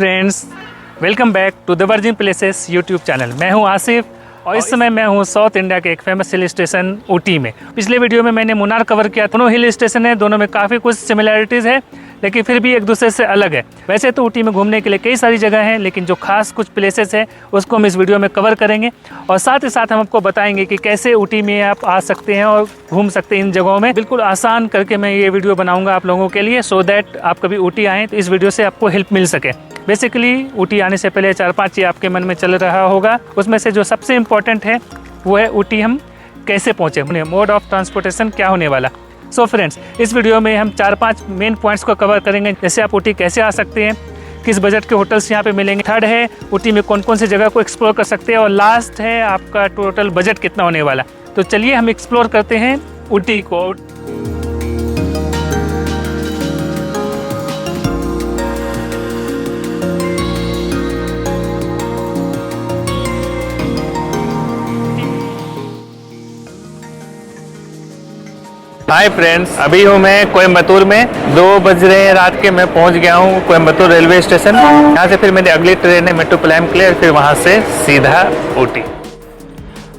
Friends, welcome back to the virgin places YouTube channel. मैं हूं आसिफ और इस समय मैं हूं साउथ इंडिया के एक फेमस हिल स्टेशन ऊटी में। पिछले वीडियो में मैंने मुन्नार कवर किया। दोनों हिल स्टेशन है, दोनों में काफ़ी कुछ सिमिलैरिटीज़ है लेकिन फिर भी एक दूसरे से अलग है। वैसे तो ऊटी में घूमने के लिए कई सारी जगह हैं, लेकिन जो खास कुछ प्लेसेस है उसको हम इस वीडियो में कवर करेंगे और साथ ही साथ हम आपको बताएंगे कि कैसे ऊटी में आप आ सकते हैं और घूम सकते हैं इन जगहों में। बिल्कुल आसान करके मैं ये वीडियो बनाऊंगा आप लोगों के लिए, सो दैट आप कभी ऊटी आएँ तो इस वीडियो से आपको हेल्प मिल सके। बेसिकली ऊटी आने से पहले 4-5 चीज़ आपके मन में चल रहा होगा, उसमें से जो सबसे इम्पॉर्टेंट है वो है ऊटी हम कैसे पहुँचे, मोड ऑफ ट्रांसपोर्टेशन क्या होने वाला। सो फ्रेंड्स, इस वीडियो में हम 4-5 मेन पॉइंट्स को कवर करेंगे, जैसे आप ऊटी कैसे आ सकते हैं, किस बजट के होटल्स यहाँ पे मिलेंगे, थर्ड है ऊटी में कौन कौन सी जगह को एक्सप्लोर कर सकते हैं और लास्ट है आपका टोटल बजट कितना होने वाला। तो चलिए हम एक्सप्लोर करते हैं ऊटी को। हाय फ्रेंड्स, अभी हूँ मैं कोयम्बतूर में। 2 बज रहे हैं रात के। मैं पहुँच गया हूँ कोयम्बतूर रेलवे स्टेशन। यहाँ से फिर मेरी अगली ट्रेन है मेट्रोप्लैन के लिए, फिर वहाँ से सीधा ऊटी।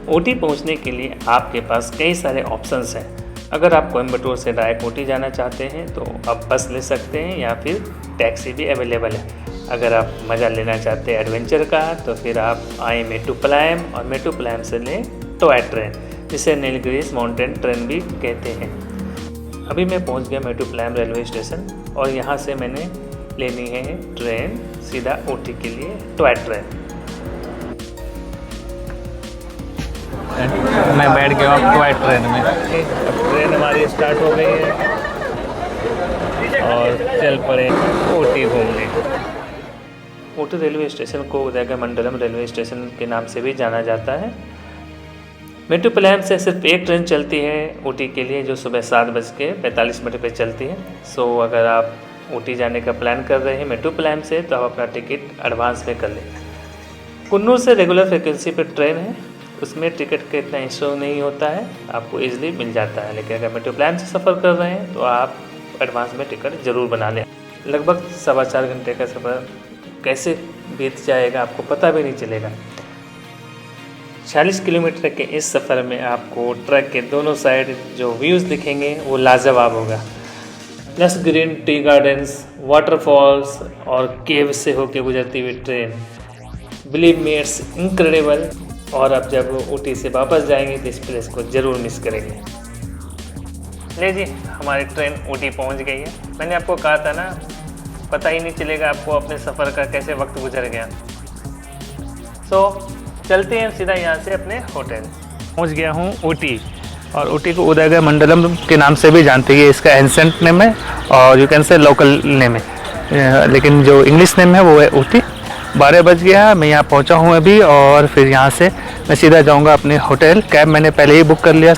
ऊटी पहुँचने के लिए आपके पास कई सारे ऑप्शंस हैं। अगर आप कोयम्बतूर से डायरेक्ट ऊटी जाना चाहते हैं तो आप बस ले सकते हैं या फिर टैक्सी भी अवेलेबल है। अगर आप मज़ा लेना चाहते हैं एडवेंचर का तो फिर आप आए मेट्रोप्लैन और मेट्रोप्लैन से लें टॉय ट्रेन, जिसे नीलगिरीज माउंटेन ट्रेन भी कहते हैं। अभी मैं पहुंच गया मेट्रोप्लैन रेलवे स्टेशन और यहाँ से मैंने लेनी है ट्रेन सीधा ऊटी के लिए, टॉय ट्रेन। मैं बैठ गया हूँ टॉय ट्रेन में। अब ट्रेन हमारी स्टार्ट हो गई है और चल पड़े ऊटी घूमने। ऊटी रेलवे स्टेशन को उदयमंडलम रेलवे स्टेशन के नाम से भी जाना जाता है। मेट्रोप्लैन से सिर्फ एक ट्रेन चलती है ऊटी के लिए, जो सुबह 7:45 पे चलती है। सो अगर आप ऊटी जाने का प्लान कर रहे हैं मेट्रोप्लैन से तो आप अपना टिकट एडवांस में कर लें। कुन्नूर से रेगुलर फ्रिक्वेंसी पर ट्रेन है, उसमें टिकट का इतना इशू नहीं होता है, आपको ईजिली मिल जाता है। लेकिन अगर मेट्रोप्लैन से सफ़र कर रहे हैं तो आप एडवांस में टिकट ज़रूर बना लें। लगभग 4.25 घंटे का सफ़र कैसे बीत जाएगा आपको पता भी नहीं चलेगा। 40 किलोमीटर के इस सफ़र में आपको ट्रैक के दोनों साइड जो व्यूज़ दिखेंगे वो लाजवाब होगा। लस ग्रीन टी गार्डन्स, वाटरफॉल्स और केव से होके गुजरती हुई train, believe me it's incredible. और अब जब ऊटी से वापस जाएंगे तो इस प्लेस को ज़रूर मिस करेंगे। ले जी, हमारी ट्रेन ऊटी पहुंच गई है। मैंने आपको कहा था ना, पता ही नहीं चलेगा आपको अपने सफ़र का कैसे वक्त गुजर गया। सो चलते हैं सीधा यहाँ से अपने होटल। पहुँच गया हूँ ऊटी, और ऊटी को उदयमंडलम के नाम से भी जानते हैं। इसका एंसेंट नेम है और you can say local name है, लेकिन जो इंग्लिश नेम है वो है ऊटी। 12 बज गया, मैं यहाँ पहुँचा हूँ अभी और फिर यहाँ से मैं सीधा जाऊँगा अपने होटल। कैब मैंने पहले ही बुक कर लिया।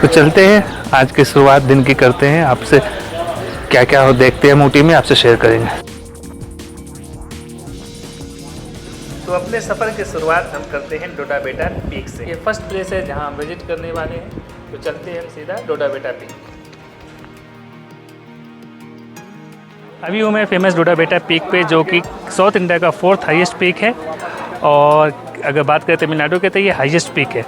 तो चलते हैं, आज की शुरुआत दिन की करते हैं। आपसे क्या क्या हो देखते हैं हम ऊटी में, आपसे शेयर करेंगे। तो अपने सफ़र की शुरुआत हम करते हैं डोडा बेटा पीक से। ये फर्स्ट प्लेस है जहां हम विजिट करने वाले हैं। तो चलते हैं हम सीधा डोडा बेटा पीक। अभी हूँ मैं फेमस डोडा बेटा पीक पे, जो कि साउथ इंडिया का 4th हाईएस्ट पीक है। और अगर बात करें तमिलनाडु के तो ये हाईएस्ट पीक है।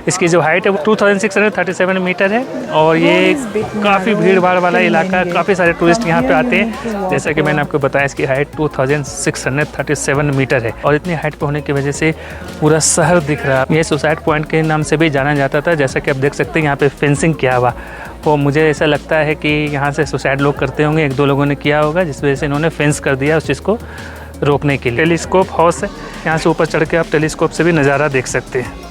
इसकी जो हाइट है वो 2637 मीटर है और ये काफ़ी भीड़ भाड़ वाला इलाका है। काफ़ी सारे टूरिस्ट यहाँ पे आते हैं। जैसा कि मैंने आपको बताया, इसकी हाइट 2637 मीटर है और इतनी हाइट पे होने की वजह से पूरा शहर दिख रहा है। ये सुसाइड पॉइंट के नाम से भी जाना जाता था। जैसा कि आप देख सकते हैं यहाँ पे फेंसिंग किया हुआ, वो मुझे ऐसा लगता है कि यहाँ से सुसाइड लोग करते होंगे, 1-2 लोगों ने किया होगा, जिस वजह से इन्होंने फेंस कर दिया उस चीज़ को रोकने के लिए। टेलीस्कोप हाउस है, यहाँ से ऊपर चढ़ के आप टेलीस्कोप से भी नज़ारा देख सकते हैं।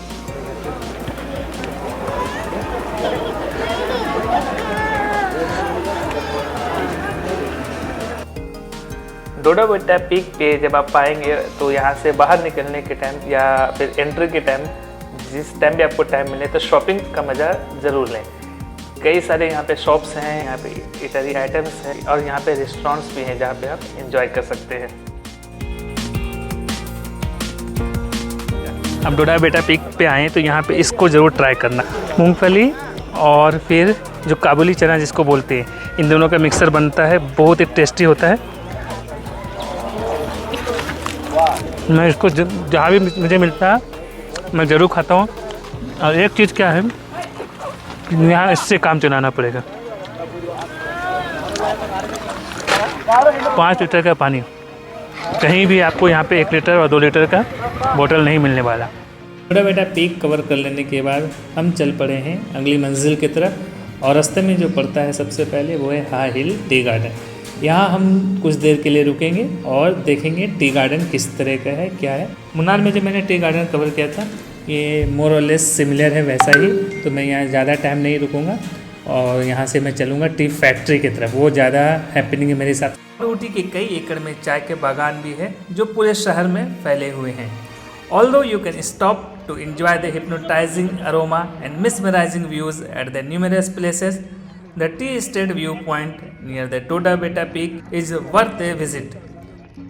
डोडा बेटा पीक पे जब आप पाएंगे तो यहाँ से बाहर निकलने के टाइम या फिर एंट्री के टाइम, जिस टाइम भी आपको टाइम मिले तो शॉपिंग का मज़ा ज़रूर लें। कई सारे यहाँ पे शॉप्स हैं, यहाँ पे इटरी आइटम्स हैं और यहाँ पे रेस्टोरेंट्स भी हैं जहाँ पे आप एंजॉय कर सकते हैं। अब डोडा बेटा पीक पे आएँ तो यहाँ पे इसको ज़रूर ट्राई करना। मूंगफली और फिर जो काबुली चना जिसको बोलते हैं, इन दोनों का मिक्सर बनता है, बहुत ही टेस्टी होता है। मैं इसको जहाँ भी मुझे मिलता है मैं ज़रूर खाता हूँ। और एक चीज़ क्या है कि यहाँ इससे काम चलाना पड़ेगा। 5 लीटर का पानी कहीं भी आपको यहाँ पे 1 लीटर और 2 लीटर का बोतल नहीं मिलने वाला। थोड़ा बेटा पीक कवर कर लेने के बाद हम चल पड़े हैं अगली मंजिल की तरफ। और रास्ते में जो पड़ता है सबसे पहले वो है हाई हिल टी गार्डन। यहाँ हम कुछ देर के लिए रुकेंगे और देखेंगे टी गार्डन किस तरह का है, क्या है। मुन्नार में जो मैंने टी गार्डन कवर किया था ये मोर और लेस सिमिलर है वैसा ही, तो मैं यहाँ ज़्यादा टाइम नहीं रुकूँगा और यहाँ से मैं चलूँगा टी फैक्ट्री की तरफ। वो ज़्यादा हैपनिंग है मेरे हिसाब से। ऊटी के कई एकड़ में चाय के बागान भी है जो पूरे शहर में फैले हुए हैं। Although you can stop to enjoy the hypnotizing aroma and mesmerizing views at the numerous places, the tea estate viewpoint near the Toda Beta Peak is worth a visit.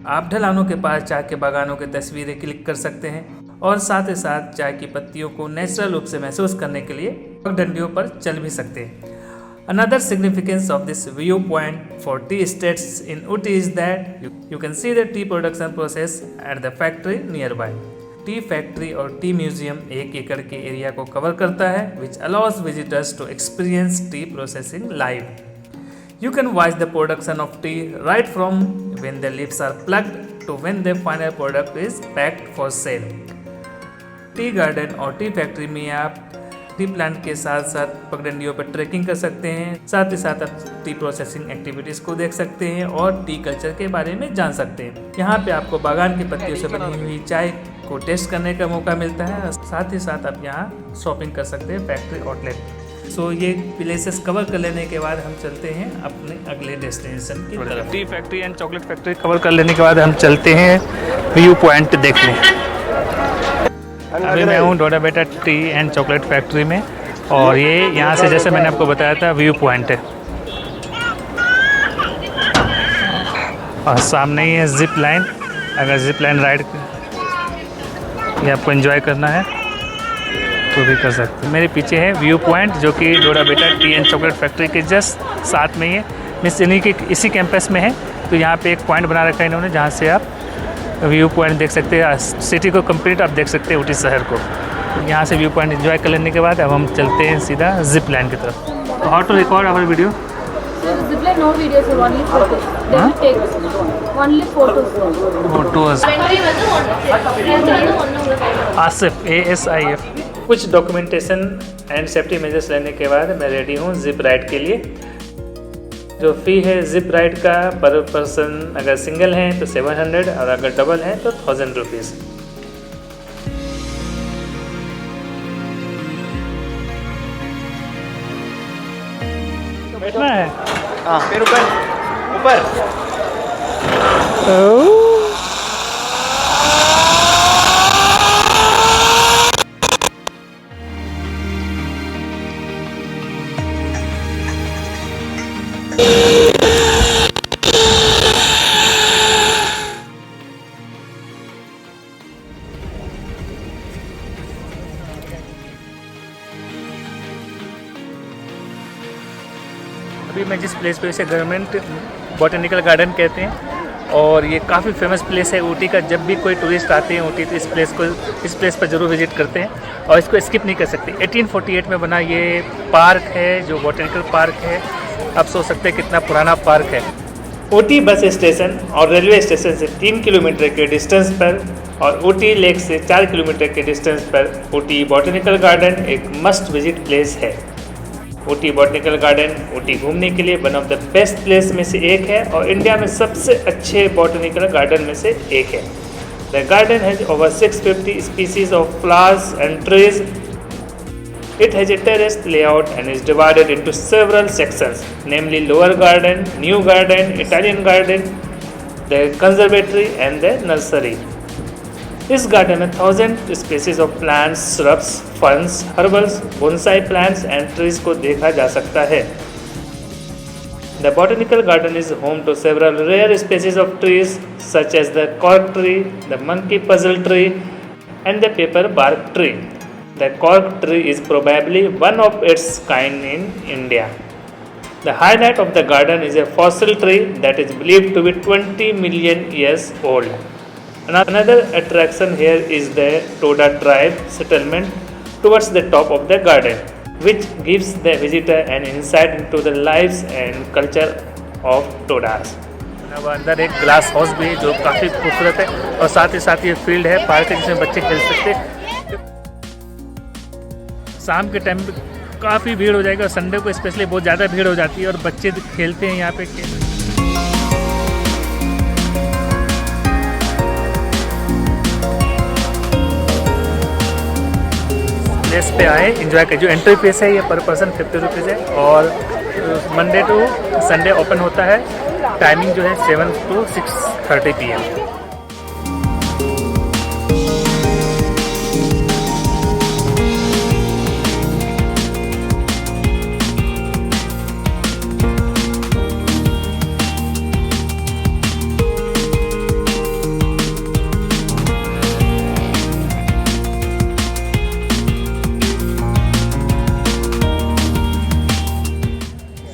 आप ढलानों के पास चाय के बागानों की तस्वीरें क्लिक कर सकते हैं और साथ ही साथ चाय की पत्तियों को नेचुरल रूप से महसूस करने के लिए पगडंडियों पर चल भी सकते हैं। Another significance of this viewpoint for tea estates in Ooty is that you can see the tea production process at the factory nearby. Tea factory और टी म्यूजियम 1 एकड़ के एरिया को कवर करता है which allows visitors to experience tea processing live. You can watch the production of tea right from when the leaves are plucked to when the final product is packed for sale. Tea garden और tea factory में आप T plant के साथ साथ पगडंडियों पर trekking कर सकते हैं, साथ ही साथ आप टी प्रोसेसिंग एक्टिविटीज़ को देख सकते हैं और टी कल्चर के बारे में जान सकते हैं। यहाँ पे आपको बागान की पत्तियों से बनी हुई चाय को टेस्ट करने का मौका मिलता है। साथ ही साथ आप यहाँ शॉपिंग कर सकते हैं फैक्ट्री आउटलेट। सो ये प्लेसेस कवर कर लेने के बाद हम चलते हैं अपने अगले डेस्टिनेशन की तरफ। Tea factory and chocolate factory cover कर लेने के बाद हम चलते हैं व्यू पॉइंट देखने। अभी मैं हूँ डोडा बेटा टी एंड चॉकलेट फैक्ट्री में और ये यहाँ से जैसे मैंने आपको बताया था व्यू पॉइंट है और सामने ही है जिप लाइन। अगर जिप लाइन राइड ये आपको एंजॉय करना है तो भी कर सकते हैं। मेरे पीछे है व्यू पॉइंट जो कि डोडा बेटा टी एंड चॉकलेट फैक्ट्री के जस्ट साथ में ही है। मिस इन्हीं के इसी कैंपस में है, तो यहाँ पे एक पॉइंट बना रखा है इन्होंने जहाँ से आप व्यू पॉइंट देख सकते हैं। सिटी को कंप्लीट आप देख सकते हैं ऊटी शहर को। यहाँ से व्यू पॉइंट एंजॉय कर लेने के बाद अब हम चलते हैं सीधा जिप लाइन की तरफ। How to record our video? Zip line, no videos, only photos. They will take only photos. Photos. Asif ASIF। कुछ डॉक्यूमेंटेशन एंड सेफ्टी मेजर्स लेने के बाद मैं रेडी हूँ जिप राइड के लिए। जो फ़ी है जिप राइड का पर पर्सन अगर सिंगल हैं तो 700 और अगर डबल हैं तो 1000 रुपीज़। बैठना है। हाँ फिर ऊपर ऊपर। अभी मैं जिस प्लेस पे इसे गवर्नमेंट बॉटेनिकल गार्डन कहते हैं और ये काफ़ी फेमस प्लेस है ऊटी का। जब भी कोई टूरिस्ट आते हैं ऊटी तो इस प्लेस पर ज़रूर विजिट करते हैं और इसको स्किप नहीं कर सकते। 1848 में बना ये पार्क है जो बॉटेनिकल पार्क है। आप सोच सकते हैं कितना पुराना पार्क है। ऊटी बस स्टेशन और रेलवे स्टेशन से 3 किलोमीटर के डिस्टेंस पर और ऊटी लेक से 4 किलोमीटर के डिस्टेंस पर ऊटी बॉटेनिकल गार्डन एक मस्ट विजिट प्लेस है। ऊटी बॉटेनिकल गार्डन ऊटी घूमने के लिए one of the best place में से एक है और इंडिया में सबसे अच्छे बॉटेनिकल गार्डन में से एक है। The garden has over 650 species of flowers and trees. It has a terraced layout and is divided into several sections, namely lower garden, new garden, Italian garden, the conservatory and the nursery. इस garden में 1000 species of plants, shrubs, ferns, herbals, bonsai plants and trees को देखा जा सकता है। The botanical garden is home to several rare species of trees such as the cork tree, the monkey puzzle tree and the paper bark tree. The cork tree is probably one of its kind in India. The highlight of the garden is a fossil tree that is believed to be 20 million years old. Another attraction here is the Toda tribe settlement towards the top of the garden, which gives the visitor an insight into the lives and culture of Todas. अब अंदर एक glass house भी है जो काफ़ी खूबसूरत है और साथ ही साथ ये फील्ड है, पार्क है जिसमें बच्चे खेल सकते हैं। शाम के टाइम काफ़ी भीड़ हो जाएगी और संडे को स्पेशली बहुत ज़्यादा भीड़ हो जाती है और बच्चे खेलते हैं यहाँ पे। प्लेस पे आए एंजॉय कर। जो एंट्री फीस है ये पर पर्सन 50 रुपीज़ है और मंडे टू संडे ओपन होता है। टाइमिंग जो है 7 to 6:30 PM।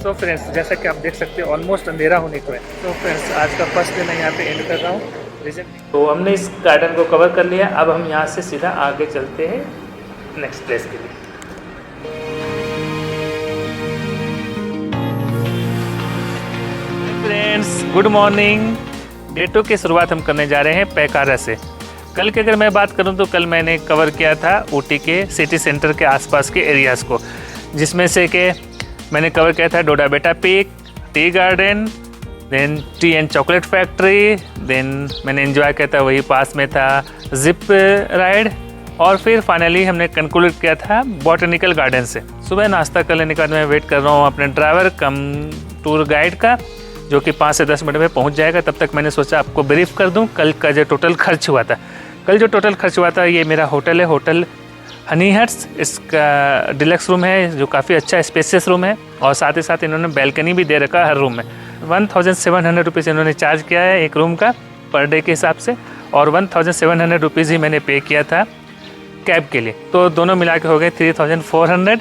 तो फ्रेंड्स जैसा कि आप देख सकते हैं ऑलमोस्ट अंधेरा होने को है। तो फ्रेंड्स आज का फर्स्ट डे मैं यहाँ पे एंड कर रहा हूँ। तो हमने इस गार्डन को कवर कर लिया। अब हम यहाँ से सीधा आगे चलते हैं नेक्स्ट प्लेस के लिए। Friends good morning. डे 2 की शुरुआत हम करने जा रहे हैं पैकारा से। कल की अगर मैं बात करूं तो कल मैंने कवर किया था ऊटी के सिटी सेंटर के आसपास के एरियाज़ को, जिसमें से कि मैंने कवर किया था Doddabetta peak, tea garden, then tea and chocolate factory, then मैंने एंजॉय किया था वही पास में था जिप राइड, और फिर फाइनली हमने कंक्लूड किया था बॉटनिकल गार्डन से। सुबह नाश्ता कर लेने के बाद मैं वेट कर रहा हूँ अपने ड्राइवर कम टूर गाइड का, जो कि 5 से 10 मिनट में पहुँच जाएगा। तब तक मैंने सोचा आपको ब्रीफ कर दूँ कल का जो टोटल खर्च हुआ था। कल जो टोटल खर्च हुआ था, ये मेरा होटल है, होटल हनी हट्स। इसका डिलक्स रूम है जो काफ़ी अच्छा स्पेसियस रूम है, और साथ ही साथ इन्होंने बैल्कनी भी दे रखा है हर रूम में। 1700 रुपीज़ इन्होंने चार्ज किया है एक रूम का पर डे के हिसाब से, और 1700 रुपीज़ ही मैंने पे किया था कैब के लिए। तो दोनों मिला के हो गए 3400।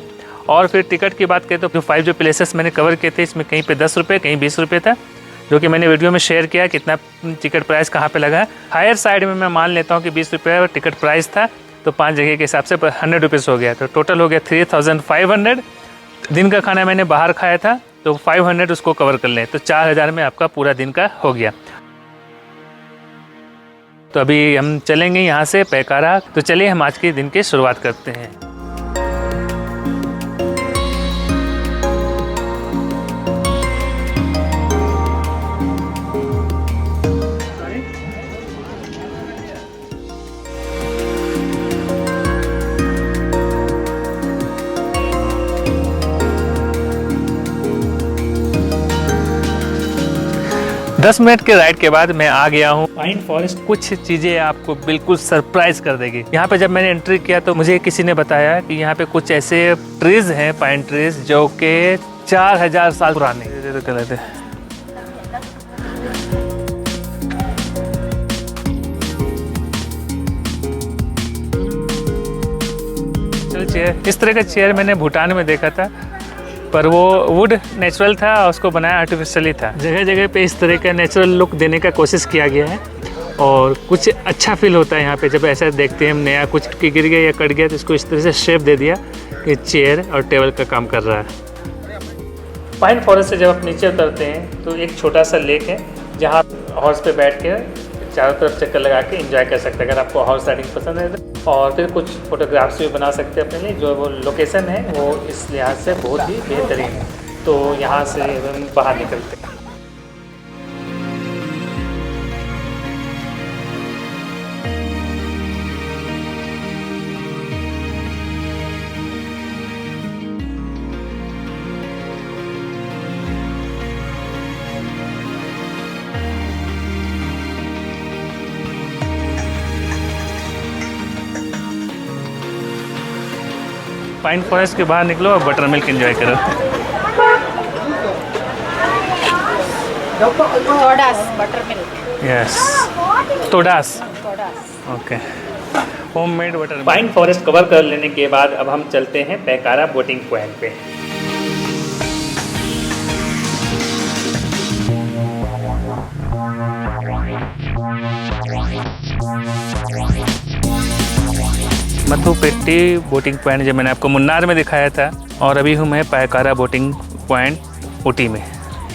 और फिर टिकट की बात करें तो जो 5 प्लेसेस मैंने कवर किए थे, इसमें कहीं पे 10 रुपये कहीं 20 रुपये था, जो कि मैंने वीडियो में शेयर किया कितना टिकट प्राइस कहाँ पे लगा है। हायर साइड में मैं मान लेता हूँ कि 20 रुपये टिकट प्राइस था, तो 5 जगह के हिसाब से 100 रुपीज़ हो गया। तो टोटल हो गया 3500। दिन का खाना मैंने बाहर खाया था, तो 500 उसको कवर कर लें, तो 4000 में आपका पूरा दिन का हो गया। तो अभी हम चलेंगे यहाँ से पैकारा। तो चलिए हम आज के दिन की शुरुआत करते हैं। दस मिनट के राइड के बाद मैं आ गया हूँ पाइन फॉरेस्ट। कुछ चीज़ें आपको बिल्कुल सरप्राइज कर देगी। यहाँ पे जब मैंने एंट्री किया तो मुझे किसी ने बताया कि यहाँ पे कुछ ऐसे ट्रीज हैं, पाइन ट्रीज, जो कि 4000 साल पुराने। चेयर, इस तरह का चेयर मैंने भूटान में देखा था, पर वो वुड नेचुरल था और उसको बनाया आर्टिफिशियली था। जगह जगह पे इस तरह का नेचुरल लुक देने का कोशिश किया गया है, और कुछ अच्छा फील होता है यहाँ पे जब ऐसा देखते हैं हम नया कुछ गिर गया या कट गया तो इसको इस तरह से शेप दे दिया कि चेयर और टेबल का काम कर रहा है। पाइन फॉरेस्ट से जब आप नीचे उतरते हैं तो एक छोटा सा लेक है, जहाँ हॉर्स पे बैठ के चारों तरफ चक्कर लगा के एंजॉय कर सकते हैं अगर आपको हॉर्स राइडिंग पसंद है। और फिर कुछ फोटोग्राफ्स भी बना सकते हैं अपने लिए। जो वो लोकेशन है वो इस लिहाज से बहुत ही बेहतरीन है। तो यहाँ से हम बाहर निकलते हैं। पाइन फॉरेस्ट के बाहर निकलो और बटर मिल्क एंजॉय करो। Todas butter milk. Yes, Todas. Okay, homemade butter milk. Pine forest cover कर लेने के बाद अब हम चलते हैं पैकारा बोटिंग पॉइंट पे। मथुपेट्टी बोटिंग पॉइंट जो मैंने आपको मुन्नार में दिखाया था, और अभी हूँ मैं पायकारा बोटिंग पॉइंट ऊटी में।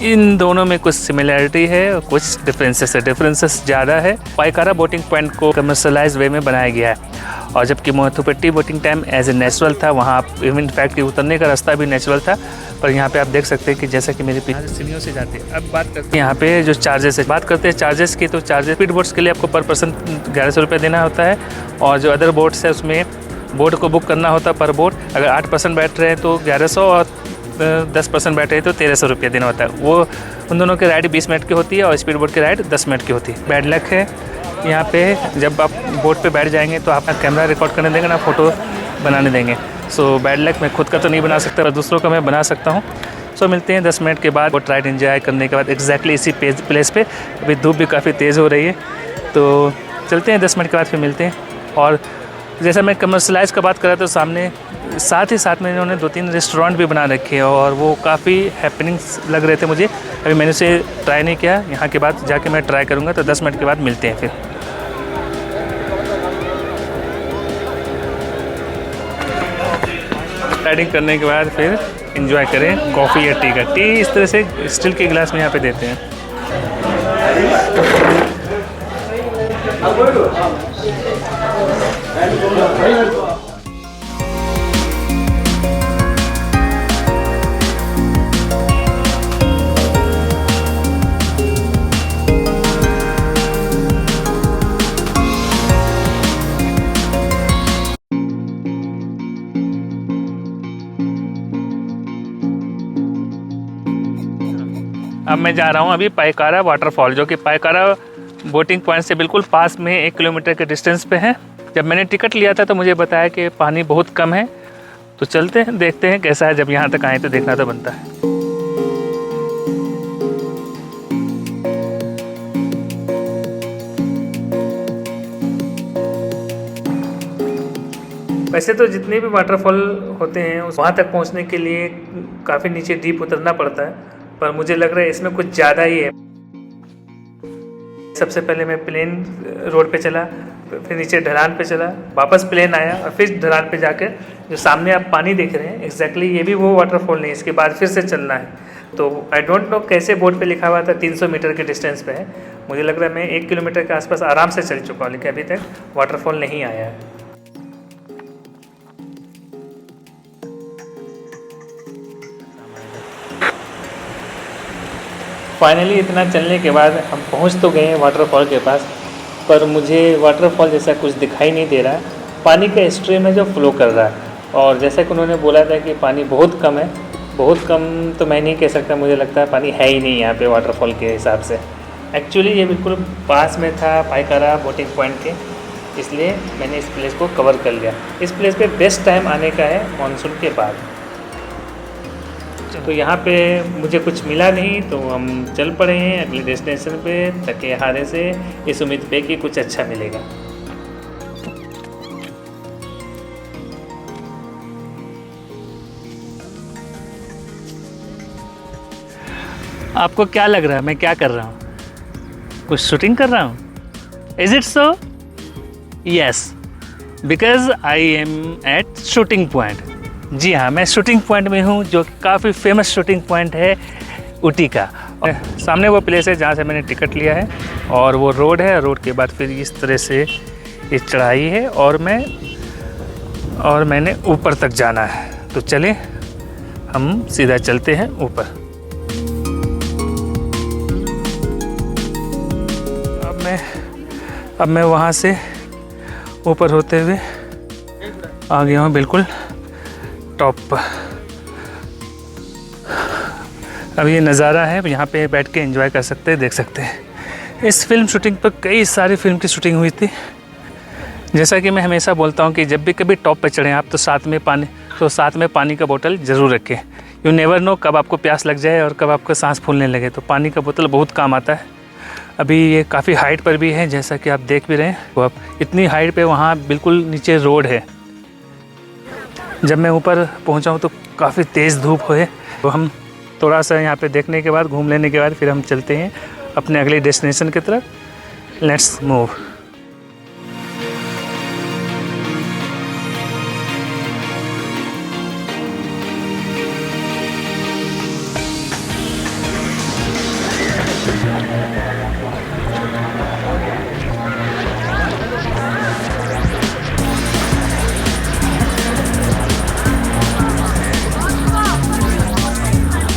इन दोनों में कुछ सिमिलैरिटी है और कुछ डिफरेंसेस है। डिफरेंसेस ज़्यादा है। पायकारा बोटिंग पॉइंट को कमर्शलाइज वे में बनाया गया है, और जबकि Mattupetty boating time as a natural था, वहाँ आप इन फैक्ट कि उतरने का रास्ता भी नेचुरल था। पर यहाँ पे आप देख सकते हैं कि जैसा कि मेरे पीछे सीढ़ियों से जाते हैं। अब बात करते हैं यहाँ पे जो चार्जेस है, बात करते हैं चार्जेस की। तो चार्जेस स्पीड बोट्स के लिए आपको पर पर्सन 1100 रुपये देना होता है, और जो अदर बोट्स है उसमें बोट को बुक करना होता है पर बोट। अगर 8 पर्सन बैठ रहे हैं तो 1100, और 10 पर्सन बैठे हैं तो 1300 रुपये देना होता है। वो उन दोनों की राइड 20 मिनट की होती है, और स्पीड बोट की राइड 10 मिनट की होती है। बैड लक है यहाँ पे, जब आप बोट पे बैठ जाएंगे तो आपका कैमरा रिकॉर्ड करने देंगे ना, फ़ोटो बनाने देंगे। सो बैड लक, मैं खुद का तो नहीं बना सकता पर दूसरों का मैं बना सकता हूँ। सो मिलते हैं 10 मिनट के बाद बोट राइड एंजॉय करने के बाद एग्जैक्टली इसी प्लेस पे। अभी धूप भी काफ़ी तेज़ हो रही है, तो चलते हैं 10 मिनट के बाद फिर मिलते हैं। और जैसा मैं कमर्शलाइज का बात कर रहा था, सामने साथ ही साथ में इन्होंने 2-3 रेस्टोरेंट भी बना रखे हैं, और वो काफ़ी हैपनिंग्स लग रहे थे मुझे। अभी मैंने उसे ट्राई नहीं किया, यहाँ के बाद जाके मैं ट्राई करूँगा। तो 10 मिनट के बाद मिलते हैं फिर। राइडिंग करने के बाद फिर एंजॉय करें कॉफ़ी या टी का। टी इस तरह से स्टील के गिलास में यहाँ पे देते हैं। अब मैं जा रहा हूँ अभी पायकारा वाटरफॉल, जो कि पायकारा बोटिंग पॉइंट से बिल्कुल पास में 1 किलोमीटर के डिस्टेंस पे है। जब मैंने टिकट लिया था तो मुझे बताया कि पानी बहुत कम है, तो चलते हैं देखते हैं कैसा है। जब यहाँ तक आए तो देखना तो बनता है। वैसे तो जितने भी वाटरफॉल होते हैं वहाँ तक पहुँचने के लिए काफ़ी नीचे डीप उतरना पड़ता है, पर मुझे लग रहा है इसमें कुछ ज़्यादा ही है। सबसे पहले मैं प्लेन रोड पे चला, फिर नीचे ढलान पे चला, वापस प्लेन आया, और फिर ढलान पे जाकर जो सामने आप पानी देख रहे हैं एग्जैक्टली ये भी वो वाटरफॉल नहीं, इसके बाद फिर से चलना है। तो आई डोंट नो कैसे बोर्ड पे लिखा हुआ था 300 मीटर के डिस्टेंस पे है। मुझे लग रहा है मैं 1 किलोमीटर के आसपास आराम से चल चुका हूँ, लेकिन अभी तक वाटरफॉल नहीं आया है। फाइनली इतना चलने के बाद हम पहुंच तो गए हैं वाटरफॉल के पास, पर मुझे वाटरफॉल जैसा कुछ दिखाई नहीं दे रहा है। पानी का स्ट्रीम है जो फ्लो कर रहा है, और जैसा कि उन्होंने बोला था कि पानी बहुत कम है। बहुत कम तो मैं नहीं कह सकता, मुझे लगता है पानी है ही नहीं यहाँ पे वाटरफॉल के हिसाब से। एक्चुअली ये बिल्कुल पास में था पायकारा बोटिंग पॉइंट के, इसलिए मैंने इस प्लेस को कवर कर लिया। इस प्लेस पे बेस्ट टाइम आने का है मानसून के बाद। तो यहाँ पे मुझे कुछ मिला नहीं, तो हम चल पड़े हैं अगले डेस्टिनेशन पे, थके हारे से, इस उम्मीद पे कि कुछ अच्छा मिलेगा। आपको क्या लग रहा है मैं क्या कर रहा हूँ? कुछ शूटिंग कर रहा हूँ? Is it so? Yes, because I am at shooting point. जी हाँ, मैं शूटिंग पॉइंट में हूँ, जो काफ़ी फेमस शूटिंग पॉइंट है ऊटी का। और सामने वो प्लेस है जहाँ से मैंने टिकट लिया है, और वो रोड है। रोड के बाद फिर इस तरह से ये चढ़ाई है, और मैंने ऊपर तक जाना है। तो चले हम सीधा चलते हैं ऊपर। अब मैं वहाँ से ऊपर होते हुए आ गया हूँ बिल्कुल टॉप पर। अब ये नज़ारा है, यहाँ पे बैठ के एंजॉय कर सकते हैं, देख सकते हैं। इस फिल्म शूटिंग पर कई सारी फिल्म की शूटिंग हुई थी। जैसा कि मैं हमेशा बोलता हूँ कि जब भी कभी टॉप पे चढ़ें आप, तो साथ में पानी का बोतल ज़रूर रखें। यू नेवर नो कब आपको प्यास लग जाए और कब आपको सांस फूलने लगे, तो पानी का बोतल बहुत काम आता है। अभी ये काफ़ी हाइट पर भी है, जैसा कि आप देख भी रहे हैं। वो अब इतनी हाइट पे वहाँ बिल्कुल नीचे रोड है। जब मैं ऊपर पहुँचा हूँ तो काफ़ी तेज़ धूप है। तो हम थोड़ा सा यहाँ पे देखने के बाद, घूम लेने के बाद, फिर हम चलते हैं अपने अगले डेस्टिनेशन की तरफ। Let's move.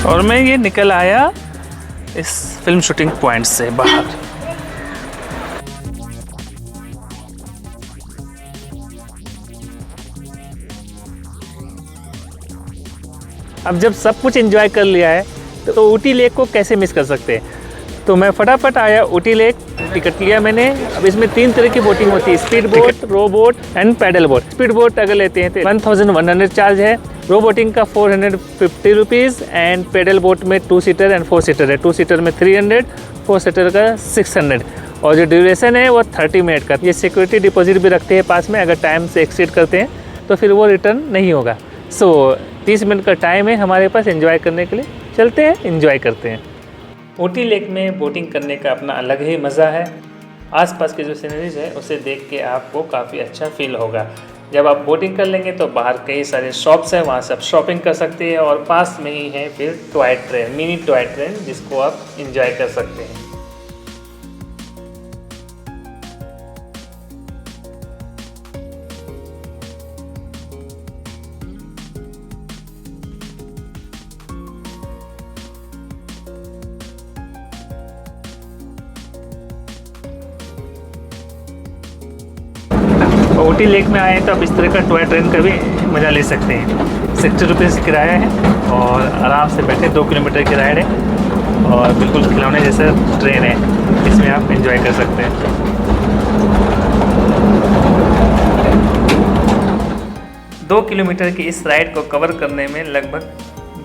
और मैं ये निकल आया इस फिल्म शूटिंग पॉइंट से बाहर। अब जब सब कुछ एंजॉय कर लिया है तो ऊटी लेक को कैसे मिस कर सकते हैं। तो मैं फटाफट आया ऊटी लेक, टिकट लिया मैंने। अब इसमें 3 तरह की बोटिंग होती है, speed boat, row boat and paddle boat. Speed boat अगर लेते हैं तो 1100 चार्ज है, रो बोटिंग का 450 रुपीज़ एंड पैडल बोट में 2 सीटर एंड 4 सीटर है। 2 सीटर में 300, 4 सीटर का 600। और जो ड्यूरेशन है वो 30 मिनट का। ये सिक्योरिटी डिपॉजिट भी रखते हैं पास में, अगर टाइम से एक्सीड करते हैं तो फिर वो रिटर्न नहीं होगा। सो 30 मिनट का टाइम है हमारे पास एंजॉय करने के लिए, चलते हैं एंजॉय करते हैं। ऊटी लेक में बोटिंग करने का अपना अलग ही मज़ा है। आसपास के जो सीनरीज है उसे देख के आपको काफ़ी अच्छा फील होगा। जब आप बोटिंग कर लेंगे तो बाहर कई सारे शॉप्स हैं, वहाँ से आप शॉपिंग कर सकते हैं। और पास में ही है फिर toy train, mini toy train, जिसको आप इंजॉय कर सकते हैं। ऊटी लेक में आए तो आप इस तरह का टॉय ट्रेन का भी मज़ा ले सकते हैं। 60 रुपीज़ किराया है और आराम से बैठे 2 किलोमीटर की राइड है और बिल्कुल खिलौने जैसा ट्रेन है, इसमें आप एंजॉय कर सकते हैं। 2 किलोमीटर की इस राइड को कवर करने में लगभग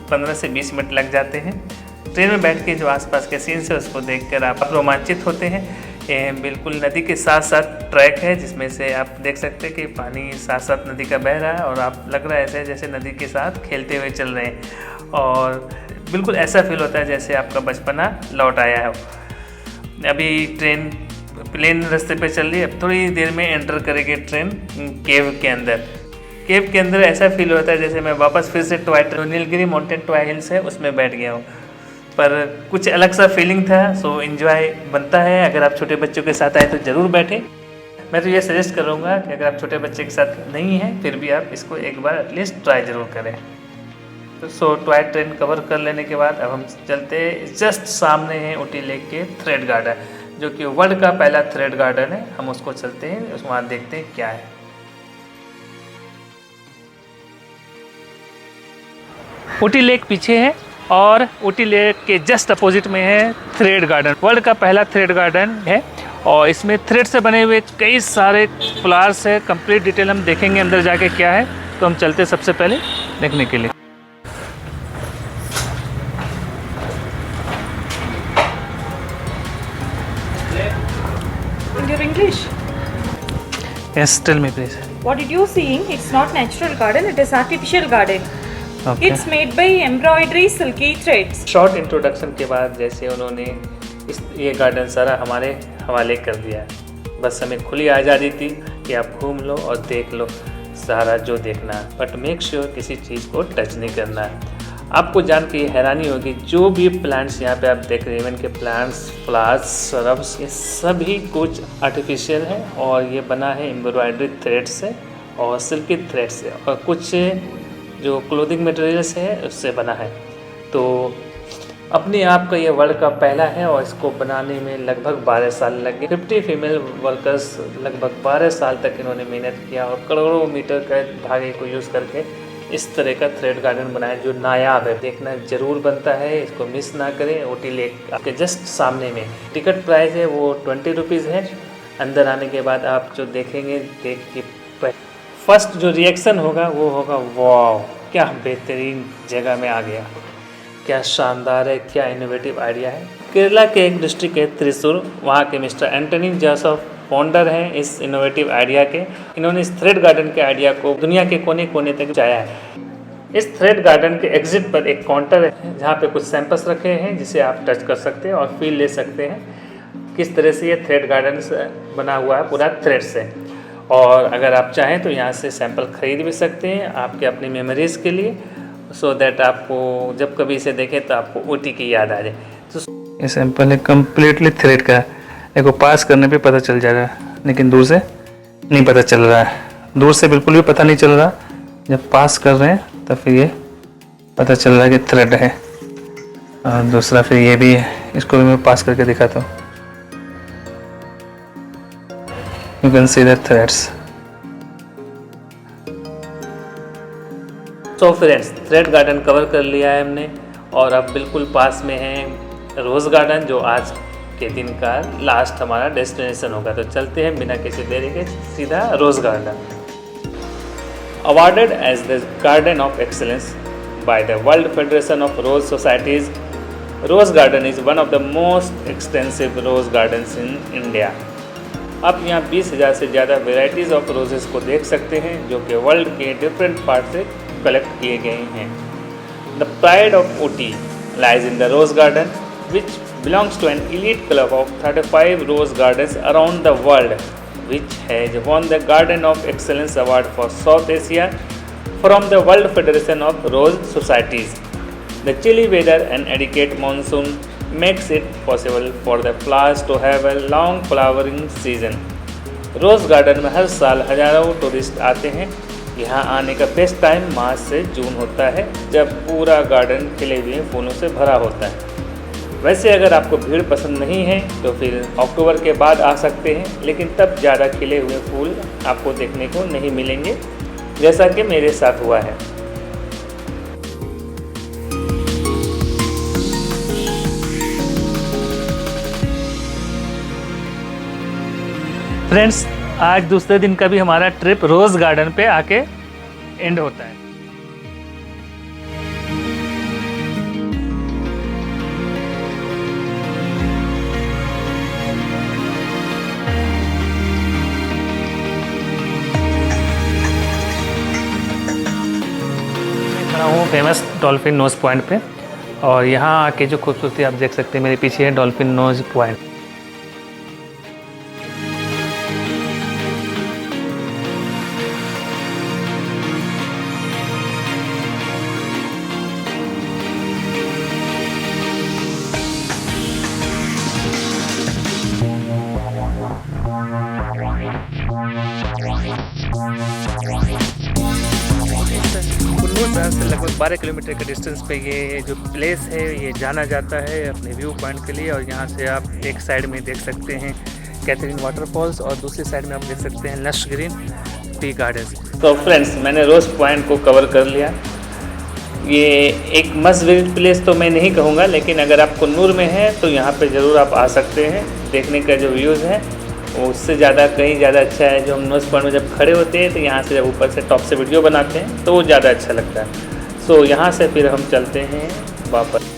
15 से 20 मिनट लग जाते हैं। ट्रेन में बैठ के जो आसपास के सीन्स है उसको देखकर आप रोमांचित होते हैं। ये बिल्कुल नदी के साथ साथ ट्रैक है, जिसमें से आप देख सकते हैं कि पानी साथ साथ नदी का बह रहा है और आप लग रहा है ऐसे जैसे नदी के साथ खेलते हुए चल रहे हैं। और बिल्कुल ऐसा फील होता है जैसे आपका बचपना लौट आया हो। अभी ट्रेन प्लेन रास्ते पे चल रही है, अब थोड़ी देर में एंटर करेगी ट्रेन केव के अंदर। केव के अंदर ऐसा फील होता है जैसे मैं वापस फिर से नीलगिरी माउंटेन टॉय हिल्स है उसमें बैठ गया हूँ। पर कुछ अलग सा फीलिंग था। सो एंजॉय बनता है। अगर आप छोटे बच्चों के साथ आए तो ज़रूर बैठें। मैं तो ये सजेस्ट करूँगा कि अगर आप छोटे बच्चे के साथ नहीं हैं फिर भी आप इसको एक बार एटलीस्ट ट्राई ज़रूर करें। तो सो टॉय ट्रेन कवर कर लेने के बाद अब हम चलते हैं, जस्ट सामने है ऊटी लेक के थ्रेड गार्डन, जो कि वर्ल्ड का पहला थ्रेड गार्डन है। हम उसको चलते हैं, वहाँ देखते हैं क्या है। ऊटी लेक पीछे है और ऊटी लेक के जस्ट अपोजिट में है थ्रेड गार्डन। वर्ल्ड का पहला थ्रेड गार्डन है और इसमें थ्रेड से बने हुए कई सारे फ्लावर्स है। कंप्लीट डिटेल हम देखेंगे अंदर जाके क्या है। तो हम चलते सबसे पहले देखने के लिए। Your English. Yes, tell me please. What did you seeing? It's not natural garden. It is artificial garden. Okay. It's made by embroidery silky threads. Short introduction के बाद जैसे उन्होंने ये गार्डन सारा हमारे हवाले कर दिया है। बस हमें खुली आज़ादी थी कि आप घूम लो और देख लो सारा जो देखना है, बट मेक श्योर किसी चीज़ को टच नहीं करना है। आपको जान के हैरानी होगी, जो भी प्लांट्स यहाँ पे आप देख रहे हैं, इवन के प्लांट्स, फ्लावर्स, श्रब्स, ये सभी कुछ आर्टिफिशियल है और ये बना है एम्ब्रॉयडरी थ्रेड से और सिल्की थ्रेड से और कुछ जो क्लोथिंग मटेरियल्स है उससे बना है। तो अपने आप का ये वर्ल्ड का पहला है और इसको बनाने में लगभग 12 साल लगे। 50 फीमेल वर्कर्स लगभग 12 साल तक इन्होंने मेहनत किया और करोड़ों मीटर का धागे को यूज़ करके इस तरह का थ्रेड गार्डन बनाया जो नायाब है। देखना ज़रूर बनता है, इसको मिस ना करें। ऊटी लेक आपके जस्ट सामने में। टिकट प्राइस है वो 20 रुपीज़ है। अंदर आने के बाद आप जो देखेंगे, देख के फर्स्ट जो रिएक्शन होगा वो होगा वाह, क्या बेहतरीन जगह में आ गया, क्या शानदार है, क्या इनोवेटिव आइडिया है। केरला के एक डिस्ट्रिक्ट है त्रिशूर, वहाँ के मिस्टर एंटनी जोसेफ फाउंडर हैं इस इनोवेटिव आइडिया के। इन्होंने इस थ्रेड गार्डन के आइडिया को दुनिया के कोने कोने तक पहुंचाया है। इस थ्रेड गार्डन के एग्जिट पर एक काउंटर है जहाँ पे कुछ सैंपल्स रखे हैं जिसे आप टच कर सकते हैं और फील ले सकते हैं। किस तरह से ये थ्रेड गार्डन बना हुआ है पूरा थ्रेड से। और अगर आप चाहें तो यहाँ से सैंपल ख़रीद भी सकते हैं आपके अपनी मेमोरीज़ के लिए, सो दैट आपको जब कभी इसे देखें तो आपको ऊटी की याद आ जाए। तो ये सैंपल है कम्प्लीटली थ्रेड का है, देखो पास करने पे पता चल जाएगा, लेकिन दूर से नहीं पता चल रहा है, दूर से बिल्कुल भी पता नहीं चल रहा। जब पास कर रहे हैं तब फिर ये पता चल रहा है कि थ्रेड है। और दूसरा फिर ये भी है, इसको भी मैं पास करके दिखाता हूँ। You can see the threads. So friends, thread garden cover कर लिया है हमने और अब बिल्कुल पास में है रोज़ गार्डन, जो आज के दिन का लास्ट हमारा डेस्टिनेशन होगा। तो चलते हैं बिना किसी देरी के सीधा rose garden. Awarded as the garden of excellence by the World Federation of Rose Societies, rose garden is one of the most extensive rose gardens in India. आप यहाँ 20,000 से ज़्यादा वेराइटीज़ ऑफ रोजेज़ को देख सकते हैं जो कि वर्ल्ड के डिफरेंट पार्ट से कलेक्ट किए गए हैं। The pride of Ooty lies in the rose garden which belongs to an elite club of 35 rose gardens around the world, which has won the Garden of Excellence Award for South Asia from the World Federation of Rose Societies. The chilly weather and adequate monsoon makes it possible for the flowers to have a long flowering season. Rose garden में हर साल हज़ारों tourist आते हैं। यहाँ आने का best time मार्च से जून होता है, जब पूरा गार्डन खिले हुए फूलों से भरा होता है। वैसे अगर आपको भीड़ पसंद नहीं है तो फिर अक्टूबर के बाद आ सकते हैं, लेकिन तब ज़्यादा खिले हुए फूल आपको देखने को नहीं मिलेंगे, जैसा कि मेरे साथ हुआ है। फ्रेंड्स, आज दूसरे दिन का भी हमारा ट्रिप रोज़ गार्डन पे आके एंड होता है। हूँ फेमस डॉल्फिन नोज पॉइंट पे, और यहाँ आके जो खूबसूरती आप देख सकते हैं मेरे पीछे है डॉल्फिन नोज पॉइंट। शहर से लगभग 12 किलोमीटर के डिस्टेंस पे ये जो प्लेस है ये जाना जाता है अपने व्यू पॉइंट के लिए। और यहाँ से आप एक साइड में देख सकते हैं कैथरीन वाटरफॉल्स और दूसरी साइड में आप देख सकते हैं लश ग्रीन टी गार्डन्स। तो फ्रेंड्स, मैंने रोज़ पॉइंट को कवर कर लिया। ये एक मस्ट विजिट प्लेस तो मैं नहीं कहूँगा, लेकिन अगर आपको नूर में है तो यहाँ पे ज़रूर आप आ सकते हैं। देखने का जो व्यूज़ है वो उससे ज़्यादा कहीं ज़्यादा अच्छा है। जो हम नोज पॉइंट में जब खड़े होते हैं तो यहाँ से जब ऊपर से टॉप से वीडियो बनाते हैं तो वो ज़्यादा अच्छा लगता है। सो यहाँ से फिर हम चलते हैं वापस।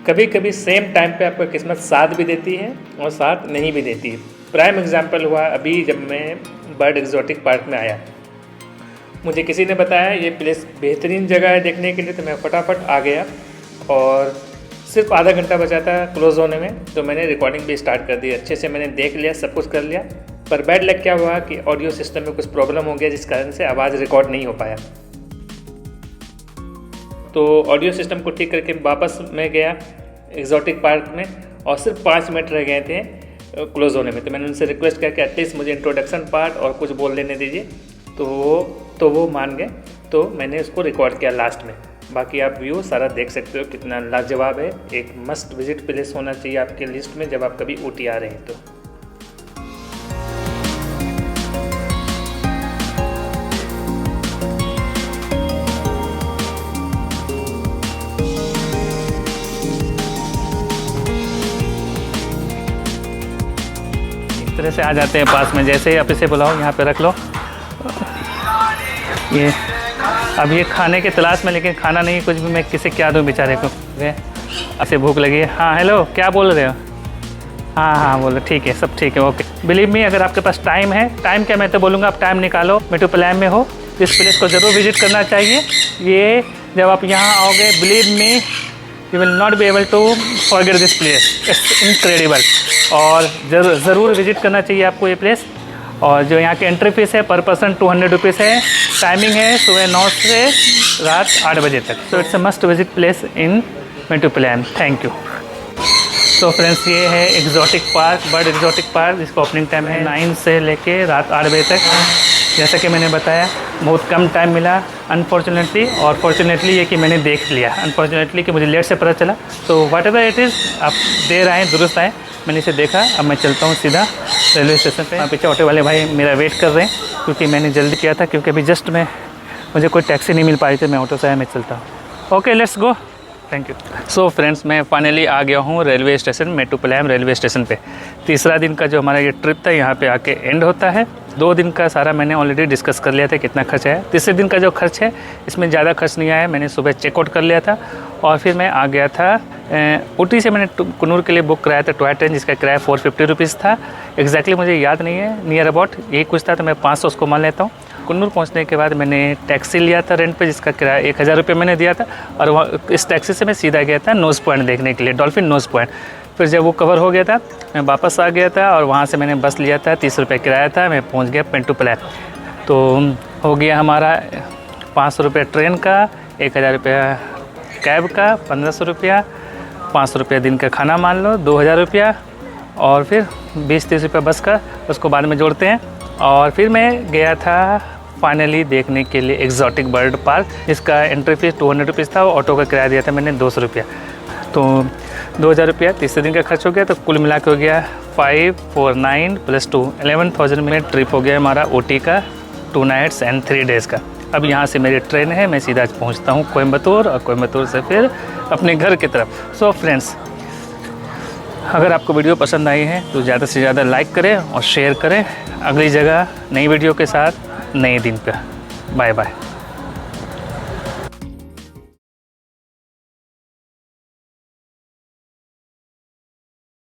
कभी कभी सेम टाइम पे आपको किस्मत साथ भी देती है और साथ नहीं भी देती है। प्राइम एग्जांपल हुआ अभी जब मैं बर्ड एग्जॉटिक पार्क में आया। मुझे किसी ने बताया ये प्लेस बेहतरीन जगह है देखने के लिए, तो मैं फटाफट आ गया और सिर्फ आधा घंटा बचा था क्लोज़ होने में, तो मैंने रिकॉर्डिंग भी स्टार्ट कर दी। अच्छे से मैंने देख लिया, सब कुछ कर लिया, पर बैड लक क्या हुआ कि ऑडियो सिस्टम में कुछ प्रॉब्लम हो गया जिस कारण से आवाज़ रिकॉर्ड नहीं हो पाया। तो ऑडियो सिस्टम को ठीक करके वापस मैं गया एग्जॉटिक पार्क में और सिर्फ 5 मिनट रह गए थे क्लोज़ होने में। तो मैंने उनसे रिक्वेस्ट किया कि एटलीस्ट मुझे इंट्रोडक्शन पार्ट और कुछ बोल लेने दीजिए, तो वो मान गए। तो मैंने उसको रिकॉर्ड किया लास्ट में। बाकी आप व्यू सारा देख सकते हो कितना लाजवाब है। एक मस्ट विजिट प्लेस होना चाहिए आपके लिस्ट में जब आप कभी ऊटी आ रहे हैं तो। तरह से आ जाते हैं पास में। जैसे ही आप इसे बुलाओ यहाँ पे रख लो। ये अब ये खाने के तलाश में, लेकिन खाना नहीं कुछ भी, मैं किसे क्या दूँ बेचारे को। ऐसे भूख लगी है। हाँ हेलो, क्या बोल रहे हो? हाँ बोलो, ठीक है, सब ठीक है, ओके। बिलीव मी, अगर आपके पास टाइम है, टाइम क्या मैं तो बोलूँगा आप टाइम निकालो, मेट्रोपोलिटन में हो, इस प्लेस को ज़रूर विजिट करना चाहिए। ये जब आप यहाँ आओगे, believe me, you will not be able to forget this place, it's incredible. और ज़रूर विजिट करना चाहिए आपको ये प्लेस। और जो यहाँ की एंट्री फीस है पर पर्सन 200 रुपीज़ है। टाइमिंग है सुबह 9 से रात 8 बजे तक। So it's a must visit place in metropolitan. Thank you. तो फ्रेंड्स, ये है exotic park, bird exotic park, जिसका ओपनिंग टाइम है 9 से लेके रात 8 बजे तक। जैसा कि मैंने बताया, बहुत कम टाइम मिला अनफॉर्चुनेटली, और फॉर्चुनेटली ये कि मैंने देख लिया, अनफॉर्चुनेटली कि मुझे लेट से पता चला। तो वाट एवर इट इज़, आप देर आएँ दुरुस्त आएँ, मैंने इसे देखा। अब मैं चलता हूँ सीधा रेलवे स्टेशन पे। पीछे ऑटो वाले भाई मेरा वेट कर रहे हैं, क्योंकि मैंने जल्दी किया था, क्योंकि अभी जस्ट मुझे कोई टैक्सी नहीं मिल पाई थी, मैं ऑटो से आया, मैं चलता हूँ। Okay, let's go, thank you. So friends, मैं फाइनली आ गया हूँ railway station, metropolitan railway station पे। तीसरा दिन का जो हमारा ये ट्रिप था यहाँ पे आके एंड होता है। 2 दिन का सारा मैंने ऑलरेडी डिस्कस कर लिया था कितना खर्च है। तीसरे दिन का जो खर्च है इसमें ज़्यादा खर्च नहीं आया, मैंने सुबह चेकआउट कर लिया था और फिर मैं आ गया था ऊटी से। मैंने कुन्नूर के लिए बुक कराया था टॉय ट्रेन, जिसका किराया 450 रुपीज़ था। एग्जैक्टली मुझे याद नहीं है, नियर अबाउट यही कुछ था, तो मैं 500 उसको मान लेता हूँ। कुन्नूर पहुंचने के बाद मैंने टैक्सी लिया था रेंट पे, जिसका किराया 1000 रुपये मैंने दिया था। और वहाँ इस टैक्सी से मैं सीधा गया था नोज़ पॉइंट देखने के लिए, डॉल्फिन नोज़ पॉइंट। फिर जब वो कवर हो गया था, मैं वापस आ गया था और वहाँ से मैंने बस लिया था, 30 रुपये किराया था। मैं पहुँच गया मेट्रोपोलिटन। तो हो गया हमारा 500 रुपये ट्रेन का, 1000 रुपया कैब का, 1500 रुपया, 500 रुपया दिन का खाना मान लो, 2000 रुपया, और फिर 20-30 रुपया बस का, उसको बाद में जोड़ते हैं। और फिर मैं गया था फाइनली देखने के लिए एग्जॉटिक बर्ड पार्क, जिसका एंट्री फीस 200 रुपीज़ था। ऑटो का किराया दिया था मैंने 200 रुपया, तो 2000 रुपया तीसरे दिन का खर्च हो गया। तो कुल मिला के हो गया 549 + 2 11,000 में ट्रिप हो गया हमारा ऊटी का 2 नाइट्स एंड 3 डेज़ का। अब यहाँ से मेरी ट्रेन है, मैं सीधा पहुँचता हूँ कोयम्बतूर, और कोयम्बतूर से फिर अपने घर की तरफ। सो फ्रेंड्स, अगर आपको वीडियो पसंद आई है तो ज़्यादा से ज़्यादा लाइक करें और शेयर करें। अगली जगह नई वीडियो के साथ नए दिन पे। Bye bye.